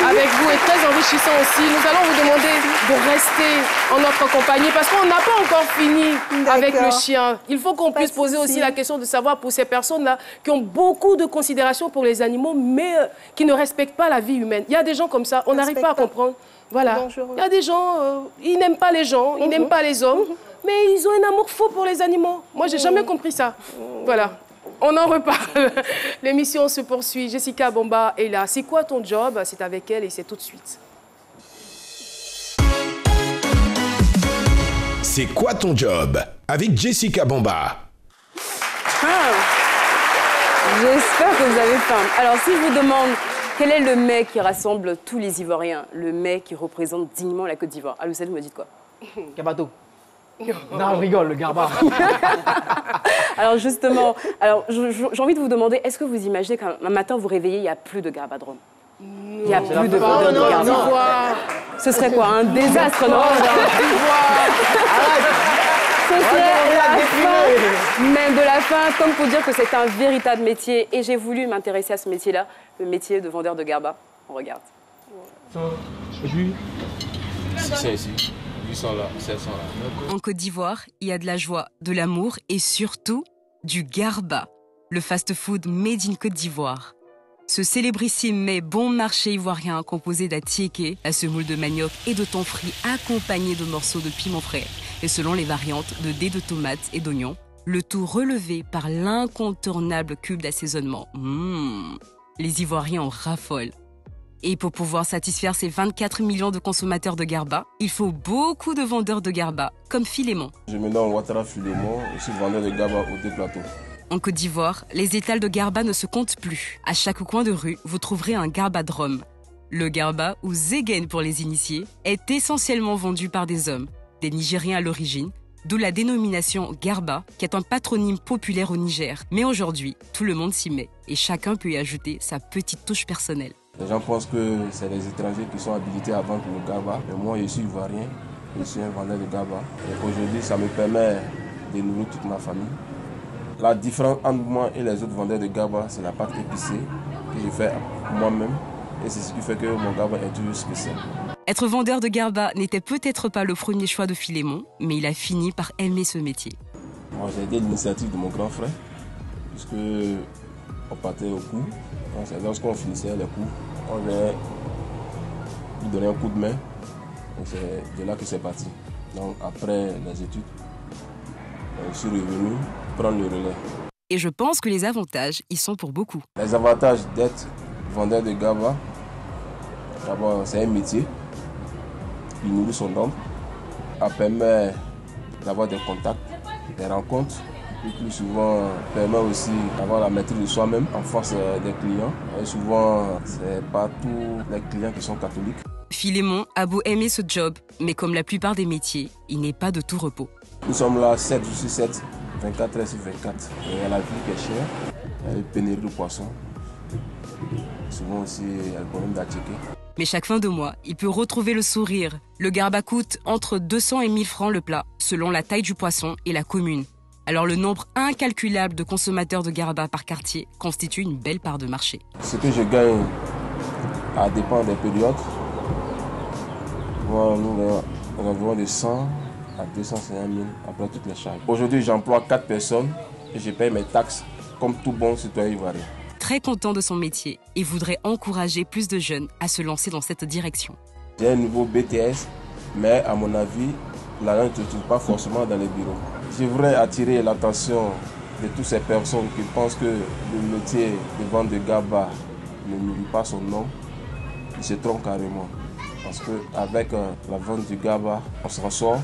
avec vous et très enrichissant aussi. Nous allons vous demander de rester en notre compagnie parce qu'on n'a pas encore fini avec le chien. Il faut qu'on puisse poser aussi la question de savoir pour ces personnes-là qui ont beaucoup de considération pour les animaux mais qui ne respectent pas la vie humaine. Il y a des gens comme ça, on n'arrive pas à comprendre. Voilà. Il y a des gens, ils n'aiment pas les gens, ils n'aiment pas les hommes, mais ils ont un amour faux pour les animaux. Moi, j'ai jamais compris ça. Voilà. On en reparle. L'émission se poursuit. Jessica Bomba est là. C'est quoi ton job? C'est avec elle et c'est tout de suite. C'est quoi ton job? Avec Jessica Bamba. J'espère que vous avez faim. Alors, si je vous demande quel est le mets qui rassemble tous les Ivoiriens, le mets qui représente dignement la Côte d'Ivoire, Aloucette, vous me dites quoi? Gabato. Non, je rigole, le garba. Alors justement, j'ai envie de vous demander, est-ce que vous imaginez qu'un matin vous réveillez, il n'y a plus de garbadrome? Il n'y a plus de vendeurs de garba. Ce serait quoi? Un désastre, non? Ce serait la fin, même de la fin, comme pour dire que c'est un véritable métier. Et j'ai voulu m'intéresser à ce métier-là, le métier de vendeur de garba. On regarde. Et puis, c'est ici. En Côte d'Ivoire, il y a de la joie, de l'amour et surtout du garba, le fast-food made in Côte d'Ivoire. Ce célébrissime mais bon marché ivoirien composé d'atiéké, à semoule de manioc et de thon frit accompagné de morceaux de piment frais et selon les variantes de dés de tomates et d'oignons, le tout relevé par l'incontournable cube d'assaisonnement. Les Ivoiriens en raffolent. Et pour pouvoir satisfaire ces 24 millions de consommateurs de garba, il faut beaucoup de vendeurs de garba, comme Philémon. Je me nomme Ouattara Philémon, je suis vendeur de garba au déplateau. En Côte d'Ivoire, les étals de garba ne se comptent plus. À chaque coin de rue, vous trouverez un garbadrome. Le garba, ou zegen pour les initiés, est essentiellement vendu par des hommes, des Nigériens à l'origine, d'où la dénomination garba, qui est un patronyme populaire au Niger. Mais aujourd'hui, tout le monde s'y met et chacun peut y ajouter sa petite touche personnelle. Les gens pensent que c'est les étrangers qui sont habilités à vendre le garba. Mais moi, je suis ivoirien, je suis un vendeur de garba. Et aujourd'hui, ça me permet de nourrir toute ma famille. La différence entre moi et les autres vendeurs de garba, c'est la pâte épicée que je fais moi-même. Et c'est ce qui fait que mon garba est toujours spécial. Être vendeur de garba n'était peut-être pas le premier choix de Philémon, mais il a fini par aimer ce métier. Moi, j'ai aidé l'initiative de mon grand frère, puisque on partait au coup. Lorsqu'on finissait les cours, on venait lui donner un coup de main. C'est de là que c'est parti. Donc après les études, je suis revenu prendre le relais. Et je pense que les avantages y sont pour beaucoup. Les avantages d'être vendeur de garba, d'abord c'est un métier, il nourrit son homme, ça permet d'avoir des contacts, des rencontres. Et plus souvent, permet aussi d'avoir la maîtrise de soi-même en face des clients. Et souvent, ce n'est pas tous les clients qui sont catholiques. Philémon a beau aimer ce job, mais comme la plupart des métiers, il n'est pas de tout repos. Nous sommes là 7 jours sur 7, 24 heures sur 24. Et il y a la vie qui est chère, il y a les pénuries de poissons. Souvent aussi, il y a le problème d'attiéké. Mais chaque fin de mois, il peut retrouver le sourire. Le garba coûte entre 200 et 1000 francs le plat, selon la taille du poisson et la commune. Alors le nombre incalculable de consommateurs de garba par quartier constitue une belle part de marché. Ce que je gagne dépend des périodes. Moi, nous gagnons environ de 100 à 250 000 après toutes les charges. Aujourd'hui, j'emploie 4 personnes et je paye mes taxes comme tout bon citoyen ivoirien. Très content de son métier et voudrait encourager plus de jeunes à se lancer dans cette direction. J'ai un nouveau BTS, mais à mon avis, l'argent ne se trouve pas forcément dans les bureaux. Je voudrais attirer l'attention de toutes ces personnes qui pensent que le métier de vente de garba ne nourrit pas son nom. Ils se trompent carrément. Parce qu'avec la vente du garba, on s'en sort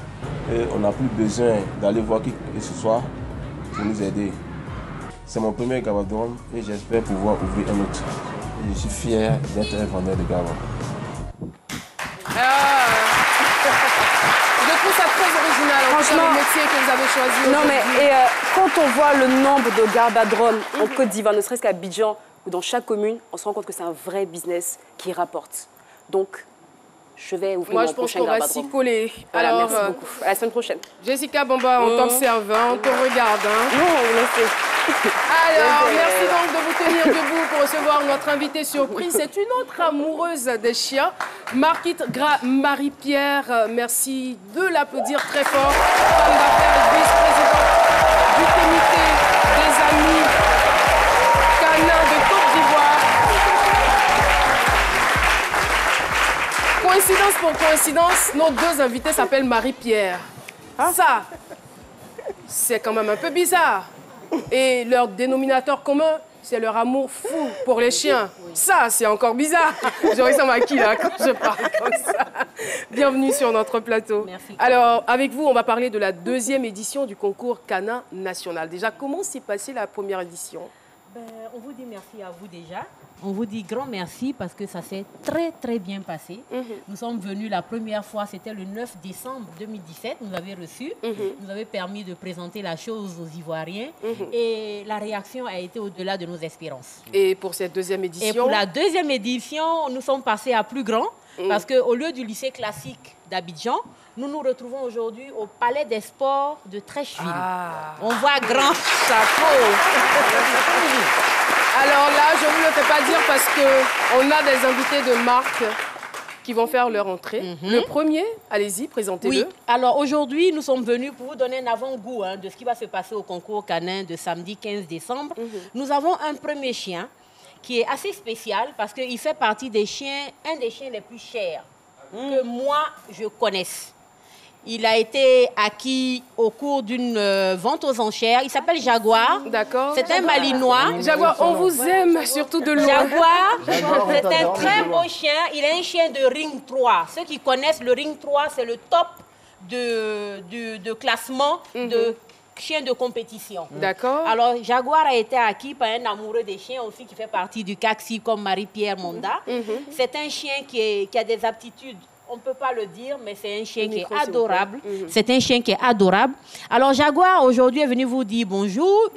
et on n'a plus besoin d'aller voir qui que ce soit pour nous aider. C'est mon premier garbadrome et j'espère pouvoir ouvrir un autre. Et je suis fier d'être un vendeur de garba. Je trouve ça très original, franchement, le métier que vous avez choisi. Non mais quand on voit le nombre de garbadromes en Côte d'Ivoire, ne serait-ce qu'à Abidjan ou dans chaque commune, on se rend compte que c'est un vrai business qui rapporte. Donc, je vais ouvrir mon prochain garbadrome. Moi, je pense qu'on va s'y coller. Voilà, alors, merci beaucoup. À la semaine prochaine. Jessica Bamba, on t'observe, on te regarde. Non, merci. Alors, merci donc de vous tenir debout pour recevoir notre invitée surprise. C'est une autre amoureuse des chiens, Marquite Marie-Pierre. Merci de l'applaudir très fort. Femme d'affaires et vice-présidente du comité des amis canins de Côte d'Ivoire. Coïncidence pour coïncidence, nos deux invités s'appellent Marie-Pierre. Ça, c'est quand même un peu bizarre. Et leur dénominateur commun, c'est leur amour fou pour les chiens. Ça, c'est encore bizarre. Je ressemble à qui, là, quand je parle comme ça? Bienvenue sur notre plateau. Merci. Alors, avec vous, on va parler de la deuxième édition du concours canin national. Déjà, comment s'est passée la première édition? On vous dit merci à vous déjà. On vous dit grand merci parce que ça s'est très bien passé. Nous sommes venus la première fois, c'était le 9 décembre 2017. Nous avez reçu, nous avez permis de présenter la chose aux Ivoiriens et la réaction a été au-delà de nos espérances. Et pour cette deuxième édition? Et pour la deuxième édition, nous sommes passés à plus grand parce qu'au lieu du lycée classique d'Abidjan, nous nous retrouvons aujourd'hui au Palais des Sports de Trècheville. On voit grand chapeau. Alors là, je ne vous le fais pas dire parce qu'on a des invités de marque qui vont faire leur entrée. Le premier, allez-y, présentez-le. Oui, alors aujourd'hui, nous sommes venus pour vous donner un avant-goût de ce qui va se passer au concours canin de samedi 15 décembre. Nous avons un premier chien qui est assez spécial parce qu'il fait partie des chiens, un des chiens les plus chers que moi, je connaisse. Il a été acquis au cours d'une vente aux enchères. Il s'appelle Jaguar. D'accord. C'est un Malinois. Jaguar, on vous aime, surtout de loin. Jaguar, c'est un très beau chien. Il est un chien de Ring 3. Ceux qui connaissent le Ring 3, c'est le top de classement de chiens de compétition. D'accord. Alors, Jaguar a été acquis par un amoureux des chiens aussi qui fait partie du CACSI comme Marie-Pierre Monda. C'est un chien qui a des aptitudes. On ne peut pas le dire, mais c'est un chien qui est adorable. C'est un chien qui est adorable. Alors, Jaguar, aujourd'hui, est venu vous dire bonjour.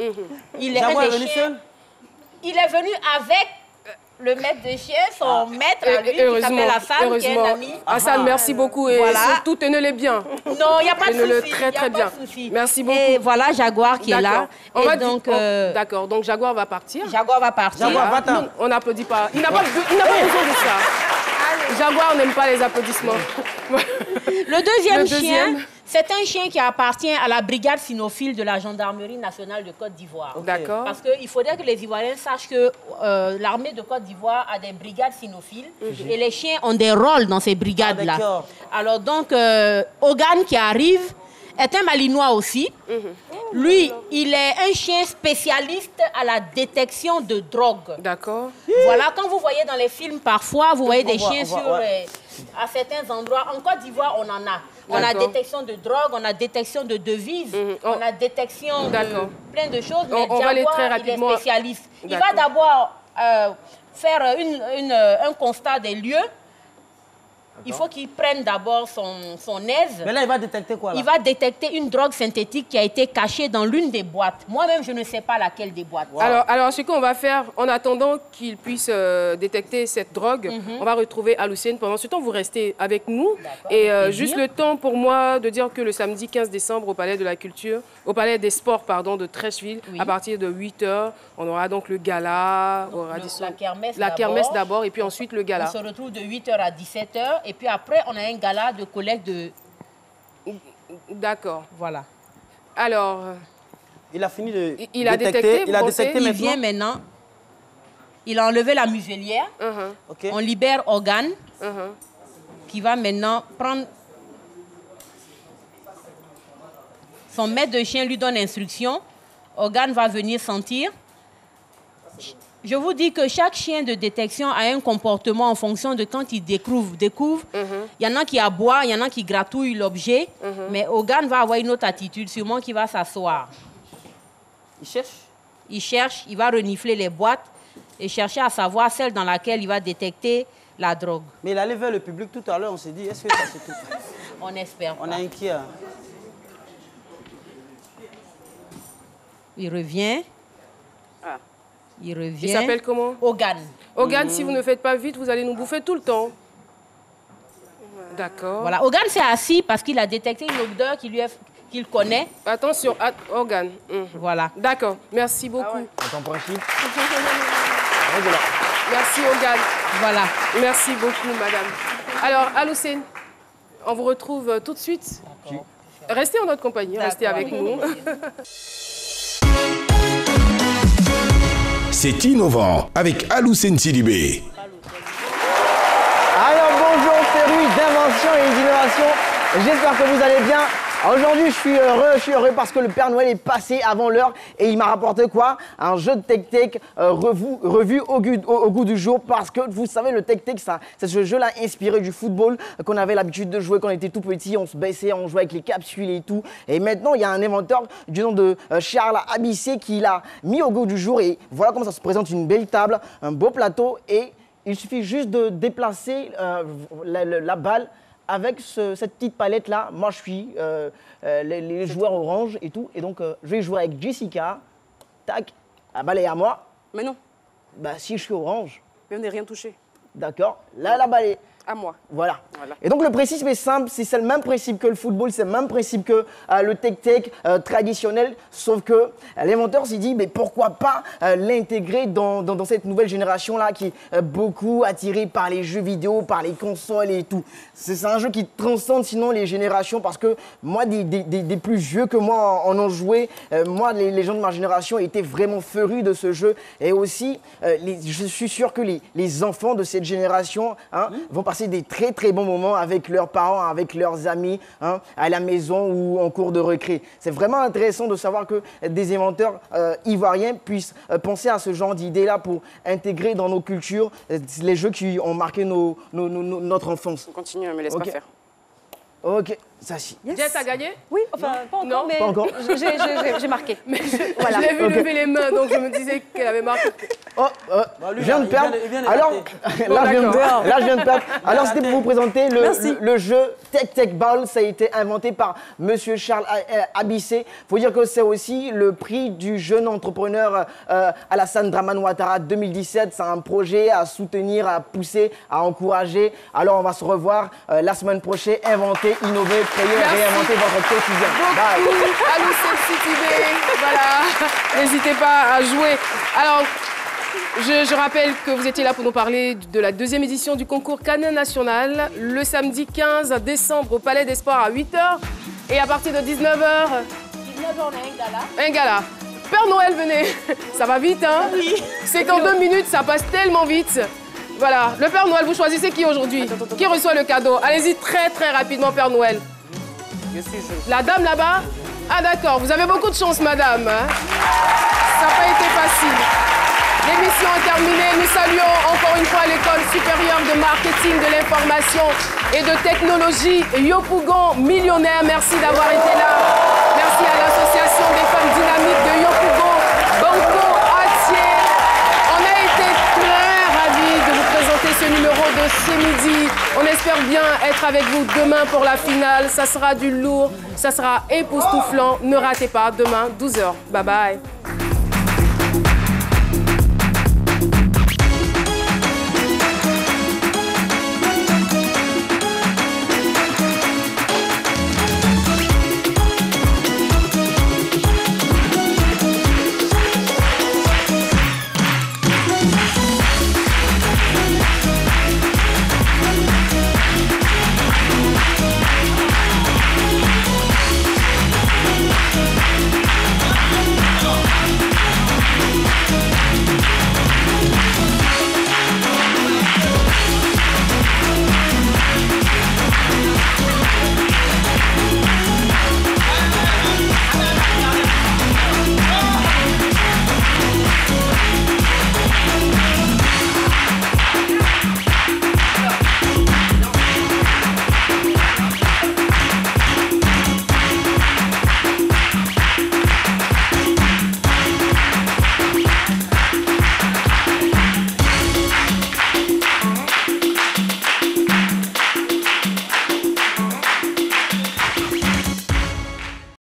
Il est Jaguar un est des venu chiens. seul? Il est venu avec le maître de chien, son maître à lui, qui s'appelle Hassan, qui est un ami. Hassan, merci beaucoup. Et surtout, tenez-les bien. Non, il n'y a pas de souci. Tenez-le très bien. Merci beaucoup. Et voilà Jaguar qui est là. D'accord, donc Jaguar va partir. Jaguar va partir. Jaguar, va-t'en. On n'applaudit pas. Il n'a pas besoin de ça. Jaguar n'aime pas les applaudissements. Le deuxième chien, c'est un chien qui appartient à la brigade cynophile de la gendarmerie nationale de Côte d'Ivoire. D'accord. Parce qu'il faudrait que les Ivoiriens sachent que l'armée de Côte d'Ivoire a des brigades cynophiles et les chiens ont des rôles dans ces brigades-là. Alors donc, Hogan qui arrive est un Malinois aussi. Lui, il est un chien spécialiste à la détection de drogue. D'accord. Voilà, quand vous voyez dans les films, parfois, vous voyez des chiens à certains endroits. En Côte d'Ivoire, on en a. On a détection de drogue, on a détection de devises, on a détection de plein de choses. Mais on va aller très Jaguar, il est rapidement. spécialiste. Il va d'abord faire un constat des lieux. Il faut qu'il prenne d'abord son aise. Mais là, il va détecter quoi là? Il va détecter une drogue synthétique qui a été cachée dans l'une des boîtes. Moi-même, je ne sais pas laquelle des boîtes. Wow. Alors, ce qu'on va faire, en attendant qu'il puisse détecter cette drogue, on va retrouver Aloussène. Pendant ce temps, vous restez avec nous. Et juste le temps pour moi de dire que le samedi 15 décembre, au Palais de la Culture, au Palais des Sports, pardon, de Trècheville, à partir de 8 h, on aura donc le gala, la kermesse d'abord, et puis ensuite le gala. On se retrouve de 8 h à 17 h. Et puis après, on a un gala de collecte de... D'accord. Voilà. Alors... Il a fini de il a détecté il vient maintenant. Il a enlevé la muselière. On libère Hogan, qui va maintenant prendre... Son maître de chien lui donne instruction. Hogan va venir sentir. Je vous dis que chaque chien de détection a un comportement en fonction de quand il découvre. Il y en a qui aboient, il y en a qui gratouillent l'objet, mais Hogan va avoir une autre attitude, sûrement qu'il va s'asseoir. Il cherche? Il cherche, il va renifler les boîtes et chercher à savoir celle dans laquelle il va détecter la drogue. Mais il allait vers le public tout à l'heure, on s'est dit, est-ce que ça se trouve? On espère pas. On est inquiet. Il revient. Il revient. Il s'appelle comment? Hogan. Hogan, si vous ne faites pas vite, vous allez nous bouffer tout le temps. D'accord. Voilà, Hogan s'est assis parce qu'il a détecté une odeur qu'il connaît. Attention, Hogan. Voilà. D'accord, merci beaucoup. Attends, principe. Merci Hogan. Voilà. Merci beaucoup, madame. Alors, Aloussène, on vous retrouve tout de suite. Restez en notre compagnie, restez avec nous. C'est innovant avec Aloussène Sidibé. Alors bonjour, féru d'invention et d'innovation. J'espère que vous allez bien. Aujourd'hui, je suis heureux parce que le Père Noël est passé avant l'heure et il m'a rapporté quoi? Un jeu de Tec-Tec revu au goût du jour parce que vous savez, le Tec-Tec, c'est ce jeu-là inspiré du football qu'on avait l'habitude de jouer quand on était tout petit. On se baissait, on jouait avec les capsules et tout. Et maintenant, il y a un inventeur du nom de Charles Abissé qui l'a mis au goût du jour et voilà comment ça se présente, une belle table, un beau plateau et il suffit juste de déplacer la balle avec cette petite palette-là. Moi, je suis les joueurs orange et tout. Et donc, je vais jouer avec Jessica. Tac, la balle est à moi. Mais non. Bah, si je suis orange. Mais on n'est rien touché. D'accord. Là, la balle est à moi. Voilà. Et donc, le principe est simple. C'est le même principe que le football. C'est le même principe que le Tec-Tec traditionnel. Sauf que l'inventeur s'est dit, mais pourquoi pas l'intégrer dans cette nouvelle génération-là qui est beaucoup attirée par les jeux vidéo, par les consoles et tout. C'est un jeu qui transcende sinon les générations parce que moi, des plus vieux que moi en ont joué. Moi, les gens de ma génération étaient vraiment férus de ce jeu. Et aussi, je suis sûr que les enfants de cette génération vont passer des très très bons moments avec leurs parents, avec leurs amis, à la maison ou en cours de récré. C'est vraiment intéressant de savoir que des inventeurs ivoiriens puissent penser à ce genre d'idées-là pour intégrer dans nos cultures les jeux qui ont marqué notre enfance. On continue, ne me laisse pas faire. Ok, ça si. Yes. Jess a gagné? Oui, enfin, pas encore, mais pas encore. J'ai marqué. Voilà. Je l'ai vu lever les mains, donc je me disais qu'elle avait marqué. Je viens de perdre. Alors, là, je viens de perdre. Alors, c'était pour vous présenter le jeu Tec-Tec Ball. Ça a été inventé par Monsieur Charles Abissé. Il faut dire que c'est aussi le prix du jeune entrepreneur Alassane Dramane Ouattara 2017. C'est un projet à soutenir, à pousser, à encourager. Alors, on va se revoir la semaine prochaine. Inventer, innover, créer, réinventer votre quotidien. Bye. À nous cette petite idée. Voilà. N'hésitez pas à jouer. Alors, je rappelle que vous étiez là pour nous parler de la deuxième édition du concours canin national, le samedi 15 décembre au Palais des Sports à 8h. Et à partir de 19h... 19h, on a un gala. Un gala. Père Noël, venez. Ça va vite, hein? Oui. C'est qu'en 2 minutes, ça passe tellement vite. Voilà. Le Père Noël, vous choisissez qui aujourd'hui? Qui reçoit le cadeau? Allez-y très très rapidement, Père Noël. La dame là-bas? Ah d'accord, vous avez beaucoup de chance, madame. Ça n'a pas été facile. L'émission est terminée. Nous saluons encore une fois l'École supérieure de marketing, de l'information et de technologie Yopougon Millionnaire. Merci d'avoir été là. Merci à l'Association des femmes dynamiques de Yopougon, Banco Atier. On a été très ravis de vous présenter ce numéro de ce midi. On espère bien être avec vous demain pour la finale. Ça sera du lourd, ça sera époustouflant. Ne ratez pas, demain, 12h. Bye bye.